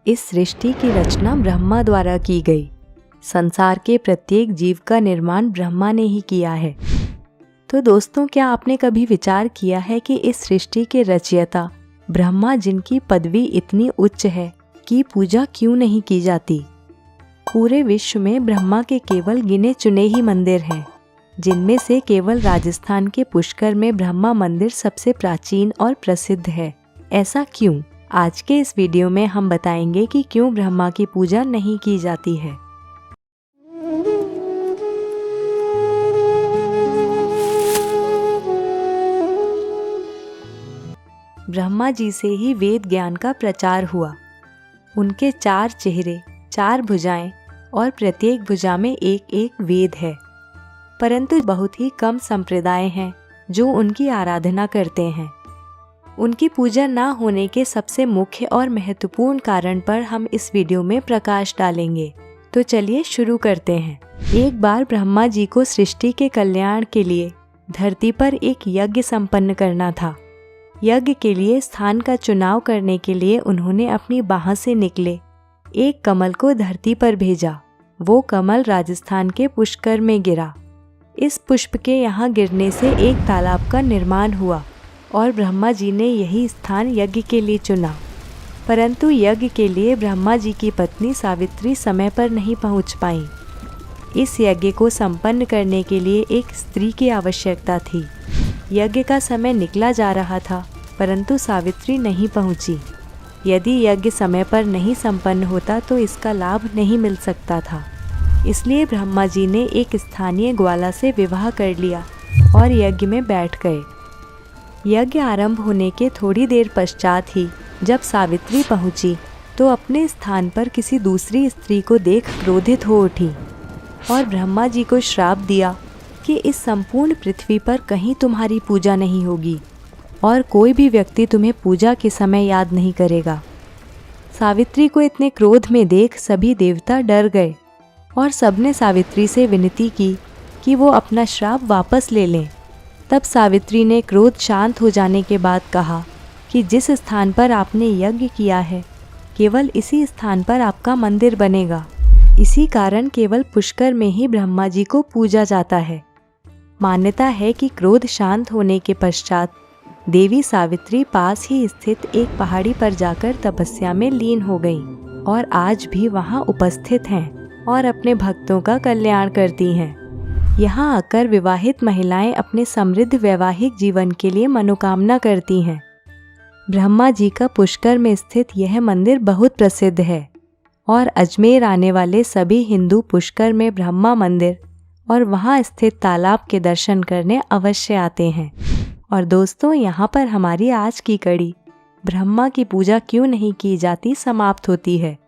इस सृष्टि की रचना ब्रह्मा द्वारा की गई। संसार के प्रत्येक जीव का निर्माण ब्रह्मा ने ही किया है। तो दोस्तों, क्या आपने कभी विचार किया है कि इस सृष्टि के रचयिता ब्रह्मा, जिनकी पदवी इतनी उच्च है, की पूजा क्यों नहीं की जाती? पूरे विश्व में ब्रह्मा के केवल गिने चुने ही मंदिर हैं, जिनमें से केवल राजस्थान के पुष्कर में ब्रह्मा मंदिर सबसे प्राचीन और प्रसिद्ध है। ऐसा क्यों? आज के इस वीडियो में हम बताएंगे कि क्यों ब्रह्मा की पूजा नहीं की जाती है। ब्रह्मा जी से ही वेद ज्ञान का प्रचार हुआ। उनके 4 चेहरे, 4 भुजाएं और प्रत्येक भुजा में एक एक वेद है। परंतु बहुत ही कम संप्रदाय हैं जो उनकी आराधना करते हैं। उनकी पूजा ना होने के सबसे मुख्य और महत्वपूर्ण कारण पर हम इस वीडियो में प्रकाश डालेंगे। तो चलिए शुरू करते हैं। एक बार ब्रह्मा जी को सृष्टि के कल्याण के लिए धरती पर एक यज्ञ संपन्न करना था। यज्ञ के लिए स्थान का चुनाव करने के लिए उन्होंने अपनी बाह से निकले एक कमल को धरती पर भेजा। वो कमल राजस्थान के पुष्कर में गिरा। इस पुष्प के यहाँ गिरने से एक तालाब का निर्माण हुआ और ब्रह्मा जी ने यही स्थान यज्ञ के लिए चुना। परंतु यज्ञ के लिए ब्रह्मा जी की पत्नी सावित्री समय पर नहीं पहुँच पाई। इस यज्ञ को संपन्न करने के लिए एक स्त्री की आवश्यकता थी। यज्ञ का समय निकला जा रहा था, परंतु सावित्री नहीं पहुँची। यदि यज्ञ समय पर नहीं संपन्न होता तो इसका लाभ नहीं मिल सकता था। इसलिए ब्रह्मा जी ने एक स्थानीय ग्वाला से विवाह कर लिया और यज्ञ में बैठ गए। यज्ञ आरंभ होने के थोड़ी देर पश्चात ही जब सावित्री पहुंची तो अपने स्थान पर किसी दूसरी स्त्री को देख क्रोधित हो उठी और ब्रह्मा जी को श्राप दिया कि इस संपूर्ण पृथ्वी पर कहीं तुम्हारी पूजा नहीं होगी और कोई भी व्यक्ति तुम्हें पूजा के समय याद नहीं करेगा। सावित्री को इतने क्रोध में देख सभी देवता डर गए और सबने सावित्री से विनती की कि वो अपना श्राप वापस ले लें। तब सावित्री ने क्रोध शांत हो जाने के बाद कहा कि जिस स्थान पर आपने यज्ञ किया है, केवल इसी स्थान पर आपका मंदिर बनेगा। इसी कारण केवल पुष्कर में ही ब्रह्मा जी को पूजा जाता है। मान्यता है कि क्रोध शांत होने के पश्चात देवी सावित्री पास ही स्थित एक पहाड़ी पर जाकर तपस्या में लीन हो गईं और आज भी वहां उपस्थित हैं और अपने भक्तों का कल्याण करती हैं। यहाँ आकर विवाहित महिलाएं अपने समृद्ध वैवाहिक जीवन के लिए मनोकामना करती हैं। ब्रह्मा जी का पुष्कर में स्थित यह मंदिर बहुत प्रसिद्ध है और अजमेर आने वाले सभी हिंदू पुष्कर में ब्रह्मा मंदिर और वहाँ स्थित तालाब के दर्शन करने अवश्य आते हैं। और दोस्तों, यहाँ पर हमारी आज की कड़ी ब्रह्मा की पूजा क्यों नहीं की जाती समाप्त होती है।